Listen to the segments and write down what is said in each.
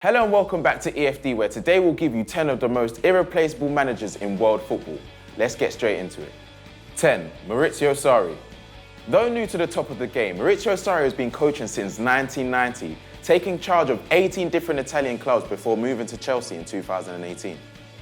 Hello and welcome back to EFD, where today we'll give you 10 of the most irreplaceable managers in world football. Let's get straight into it. 10. Maurizio Sarri. Though new to the top of the game, Maurizio Sarri has been coaching since 1990, taking charge of 18 different Italian clubs before moving to Chelsea in 2018.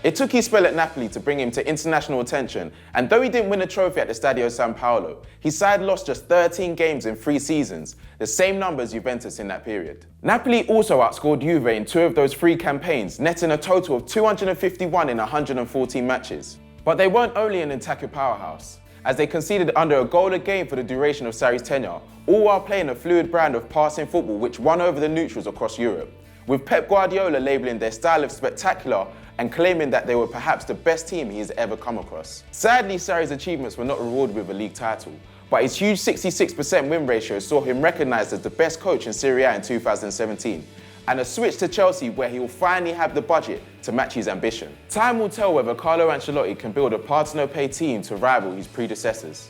It took his spell at Napoli to bring him to international attention, and though he didn't win a trophy at the Stadio San Paolo, his side lost just 13 games in 3 seasons, the same number as Juventus in that period. Napoli also outscored Juve in 2 of those 3 campaigns, netting a total of 251 in 114 matches. But they weren't only an attacking powerhouse, as they conceded under a goal a game for the duration of Sarri's tenure, all while playing a fluid brand of passing football which won over the neutrals across Europe, with Pep Guardiola labelling their style of spectacular and claiming that they were perhaps the best team he has ever come across. Sadly, Sarri's achievements were not rewarded with a league title, but his huge 66% win ratio saw him recognised as the best coach in Serie A in 2017, and a switch to Chelsea where he will finally have the budget to match his ambition. Time will tell whether Carlo Ancelotti can build a partner-pay team to rival his predecessors.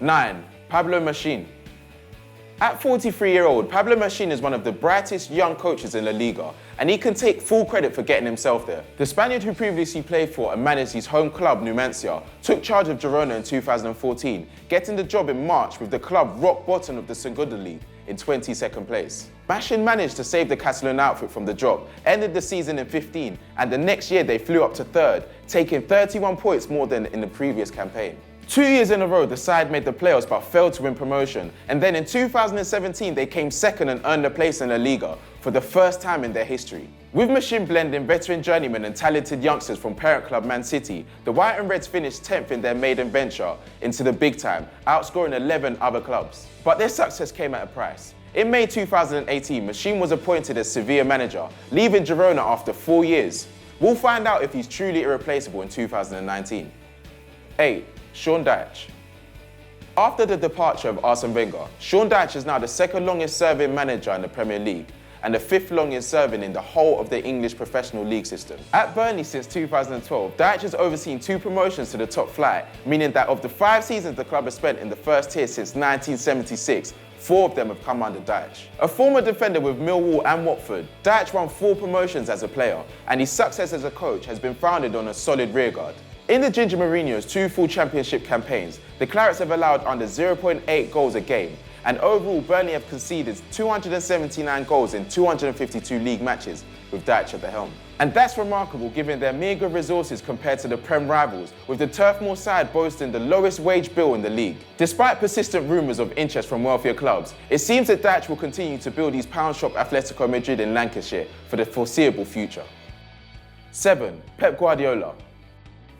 9. Pablo Machin. At 43-year-old, Pablo Machin is one of the brightest young coaches in La Liga, and he can take full credit for getting himself there. The Spaniard, who previously played for and managed his home club Numancia, took charge of Girona in 2014, getting the job in March with the club rock bottom of the Segunda League in 22nd place. Machin managed to save the Catalan outfit from the drop, ended the season in 15, and the next year they flew up to 3rd, taking 31 points more than in the previous campaign. 2 years in a row, the side made the playoffs but failed to win promotion, and then in 2017 they came 2nd and earned a place in La Liga for the first time in their history. With Machin blending veteran journeymen and talented youngsters from parent club Man City, the White and Reds finished 10th in their maiden venture into the big time, outscoring 11 other clubs. But their success came at a price. In May 2018, Machin was appointed as Sevilla manager, leaving Girona after 4 years. We'll find out if he's truly irreplaceable in 2019. 8. Sean Dyche. After the departure of Arsene Wenger, Sean Dyche is now the 2nd longest serving manager in the Premier League and the 5th longest serving in the whole of the English professional league system. At Burnley since 2012, Dyche has overseen 2 promotions to the top flight, meaning that of the 5 seasons the club has spent in the first tier since 1976, 4 of them have come under Dyche. A former defender with Millwall and Watford, Dyche won 4 promotions as a player, and his success as a coach has been founded on a solid rearguard. In the Ginger Mourinho's 2 full championship campaigns, the Clarets have allowed under 0.8 goals a game, and overall Burnley have conceded 279 goals in 252 league matches with Dyche at the helm. And that's remarkable given their meagre resources compared to the Prem rivals, with the Turf Moor side boasting the lowest wage bill in the league. Despite persistent rumours of interest from wealthier clubs, it seems that Dyche will continue to build his pound shop Atletico Madrid in Lancashire for the foreseeable future. 7. Pep Guardiola.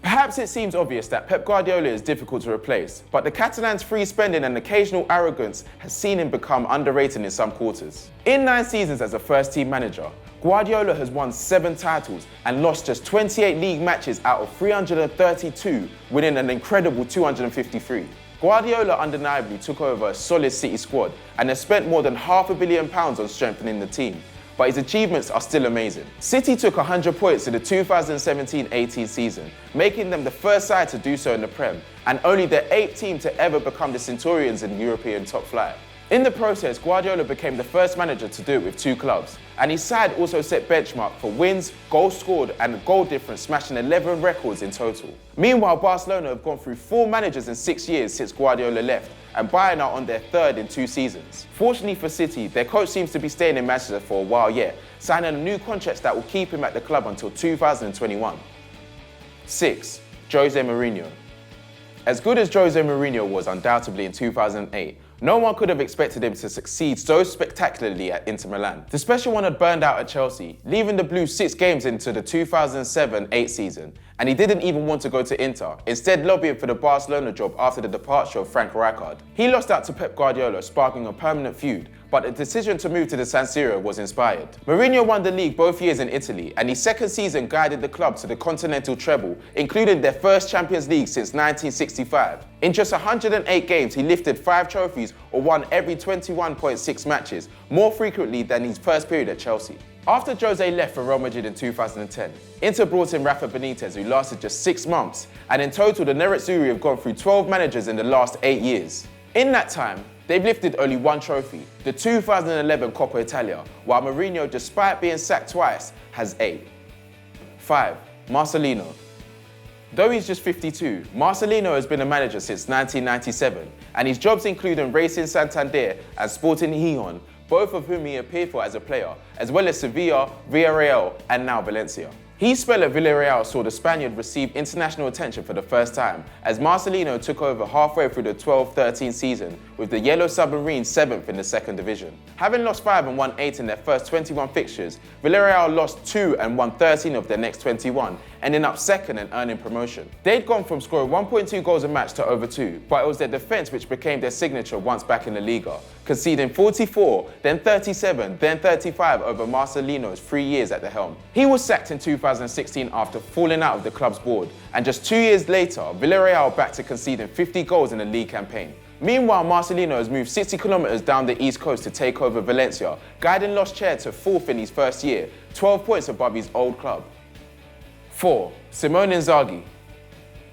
Perhaps it seems obvious that Pep Guardiola is difficult to replace, but the Catalan's free spending and occasional arrogance has seen him become underrated in some quarters. In 9 seasons as a first-team manager, Guardiola has won 7 titles and lost just 28 league matches out of 332, winning an incredible 253. Guardiola undeniably took over a solid City squad and has spent more than £500 million on strengthening the team, but his achievements are still amazing. City took 100 points in the 2017-18 season, making them the first side to do so in the Prem, and only the 8th team to ever become the Centurions in European top flight. In the process, Guardiola became the first manager to do it with 2 clubs, and his side also set benchmark for wins, goals scored and goal difference, smashing 11 records in total. Meanwhile, Barcelona have gone through 4 managers in 6 years since Guardiola left, and Bayern are on their 3rd in 2 seasons. Fortunately for City, their coach seems to be staying in Manchester for a while yet, signing a new contract that will keep him at the club until 2021. 6. Jose Mourinho. As good as Jose Mourinho was undoubtedly in 2008, no one could have expected him to succeed so spectacularly at Inter Milan. The special one had burned out at Chelsea, leaving the Blues 6 games into the 2007-8 season, and he didn't even want to go to Inter, instead lobbying for the Barcelona job after the departure of Frank Rijkaard. He lost out to Pep Guardiola, sparking a permanent feud, but the decision to move to the San Siro was inspired. Mourinho won the league both years in Italy, and his 2nd season guided the club to the continental treble, including their first Champions League since 1965. In just 108 games, he lifted 5 trophies or won every 21.6 matches, more frequently than his first period at Chelsea. After Jose left for Real Madrid in 2010, Inter brought in Rafa Benitez, who lasted just 6 months, and in total the Nerazzurri have gone through 12 managers in the last 8 years. In that time, They've lifted only one trophy, the 2011 Coppa Italia, while Mourinho, despite being sacked twice, has 8. 5. Marcelino. Though he's just 52, Marcelino has been a manager since 1997, and his jobs include Racing Santander and Sporting Gijón, both of whom he appeared for as a player, as well as Sevilla, Villarreal, and now Valencia. His spell at Villarreal saw the Spaniard receive international attention for the first time, as Marcelino took over halfway through the 12-13 season, with the Yellow Submarines 7th in the second division. Having lost 5 and won 8 in their first 21 fixtures, Villarreal lost 2 and won 13 of their next 21, ending up second and earning promotion. They'd gone from scoring 1.2 goals a match to over 2, but it was their defence which became their signature once back in the Liga, conceding 44, then 37, then 35 over Marcelino's 3 years at the helm. He was sacked in 2016 after falling out of the club's board, and just 2 years later, Villarreal back to conceding 50 goals in a league campaign. Meanwhile, Marcelino has moved 60 kilometres down the east coast to take over Valencia, guiding Los Che to 4th in his first year, 12 points above his old club. 4. Simone Inzaghi.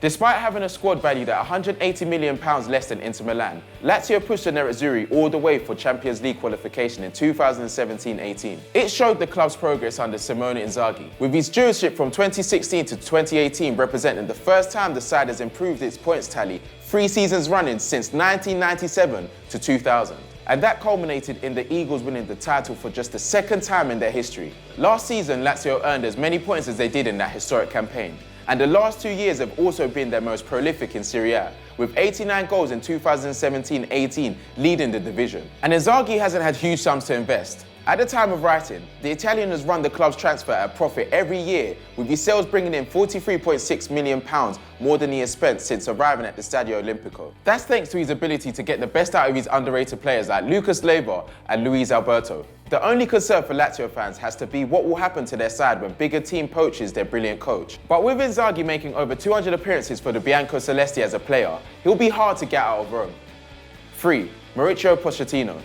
Despite having a squad valued at £180 million less than Inter Milan, Lazio pushed the Nerazzurri all the way for Champions League qualification in 2017-18. It showed the club's progress under Simone Inzaghi, with his stewardship from 2016 to 2018 representing the first time the side has improved its points tally 3 seasons running since 1997 to 2000. And that culminated in the Eagles winning the title for just the second time in their history. Last season, Lazio earned as many points as they did in that historic campaign. And the last 2 years have also been their most prolific in Serie A, with 89 goals in 2017-18 leading the division. And Inzaghi hasn't had huge sums to invest. At the time of writing, the Italian has run the club's transfer at a profit every year, with his sales bringing in £43.6 million more than he has spent since arriving at the Stadio Olimpico. That's thanks to his ability to get the best out of his underrated players like Lucas Leiva and Luis Alberto. The only concern for Lazio fans has to be what will happen to their side when bigger team poaches their brilliant coach. But with Inzaghi making over 200 appearances for the Bianco Celesti as a player, he'll be hard to get out of Rome. 3. Mauricio Pochettino.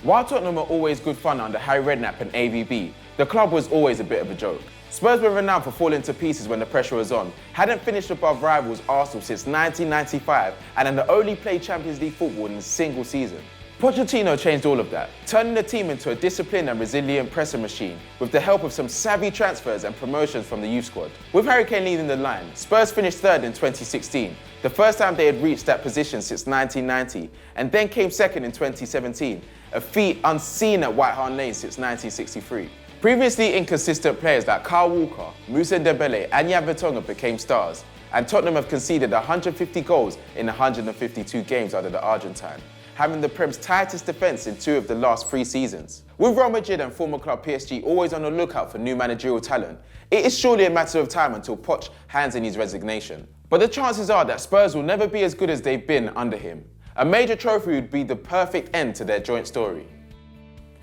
While Tottenham were always good fun under Harry Redknapp and AVB, the club was always a bit of a joke. Spurs were renowned for falling to pieces when the pressure was on, hadn't finished above rivals Arsenal since 1995, and had only played Champions League football in a single season. Pochettino changed all of that, turning the team into a disciplined and resilient pressing machine, with the help of some savvy transfers and promotions from the youth squad. With Harry Kane leading the line, Spurs finished 3rd in 2016, the first time they had reached that position since 1990, and then came 2nd in 2017, a feat unseen at White Hart Lane since 1963. Previously inconsistent players like Kyle Walker, Moussa Dembele and Jan Vertonghen became stars, and Tottenham have conceded 150 goals in 152 games under the Argentine, having the Prem's tightest defence in 2 of the last 3 seasons. With Real Madrid and former club PSG always on the lookout for new managerial talent, it is surely a matter of time until Poch hands in his resignation. But the chances are that Spurs will never be as good as they've been under him. A major trophy would be the perfect end to their joint story.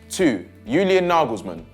2. Julian Nagelsmann.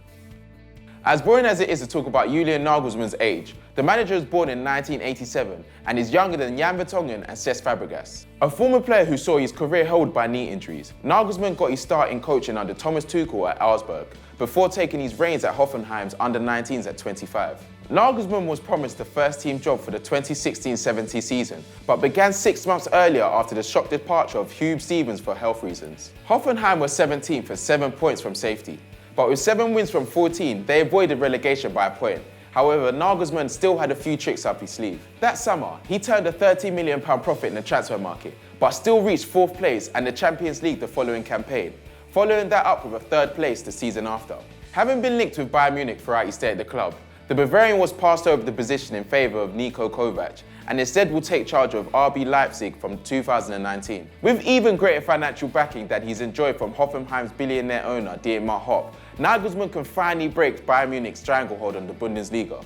As boring as it is to talk about Julian Nagelsmann's age, the manager was born in 1987 and is younger than Jan Vertonghen and Cesc Fabregas. A former player who saw his career held by knee injuries, Nagelsmann got his start in coaching under Thomas Tuchel at Augsburg, before taking his reins at Hoffenheim's under-19s at 25. Nagelsmann was promised the first-team job for the 2016-17 season, but began 6 months earlier after the shock departure of Hugh Stevens for health reasons. Hoffenheim was 17th for 7 points from safety, but with 7 wins from 14, they avoided relegation by a point. However, Nagelsmann still had a few tricks up his sleeve. That summer, he turned a £30 million profit in the transfer market, but still reached 4th place and the Champions League the following campaign, following that up with a 3rd place the season after. Having been linked with Bayern Munich throughout his stay at the club, the Bavarian was passed over the position in favour of Niko Kovac, and instead will take charge of RB Leipzig from 2019. With even greater financial backing that he's enjoyed from Hoffenheim's billionaire owner Dietmar Hopp, Nagelsmann can finally break Bayern Munich's stranglehold on the Bundesliga.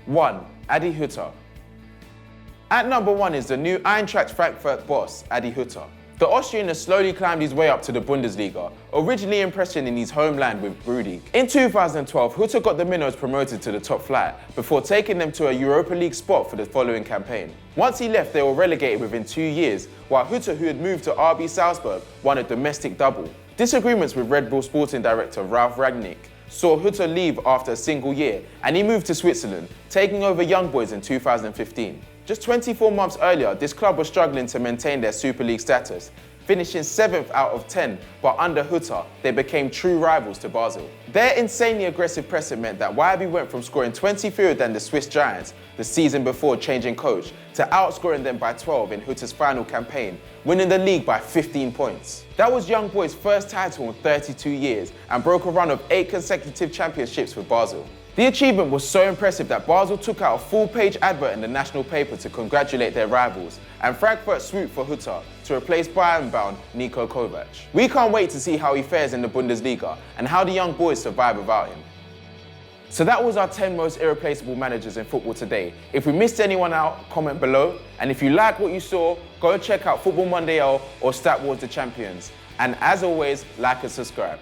1. Adi Hütter. At number 1 is the new Eintracht Frankfurt boss, Adi Hütter. The Austrian has slowly climbed his way up to the Bundesliga, originally impressing in his homeland with Brüdig. In 2012, Hütter got the Minnows promoted to the top flight, before taking them to a Europa League spot for the following campaign. Once he left, they were relegated within 2 years, while Hütter, who had moved to RB Salzburg, won a domestic double. Disagreements with Red Bull sporting director Ralf Rangnick saw Hütter leave after a single year, and he moved to Switzerland, taking over Young Boys in 2015. Just 24 months earlier, this club was struggling to maintain their Super League status, finishing 7th out of 10, but under Hutter, they became true rivals to Basel. Their insanely aggressive pressing meant that YB went from scoring 20 fewer than the Swiss Giants the season before changing coach to outscoring them by 12 in Hutter's final campaign, winning the league by 15 points. That was Young Boys' first title in 32 years and broke a run of 8 consecutive championships with Basel. The achievement was so impressive that Basel took out a full-page advert in the national paper to congratulate their rivals, and Frankfurt swooped for Hutter to replace Bayern-bound Niko Kovac. We can't wait to see how he fares in the Bundesliga and how the Young Boys survive without him. So that was our 10 most irreplaceable managers in football today. If we missed anyone out, comment below. And if you like what you saw, go and check out Football Monday L or Stat Wars the Champions. And as always, like and subscribe.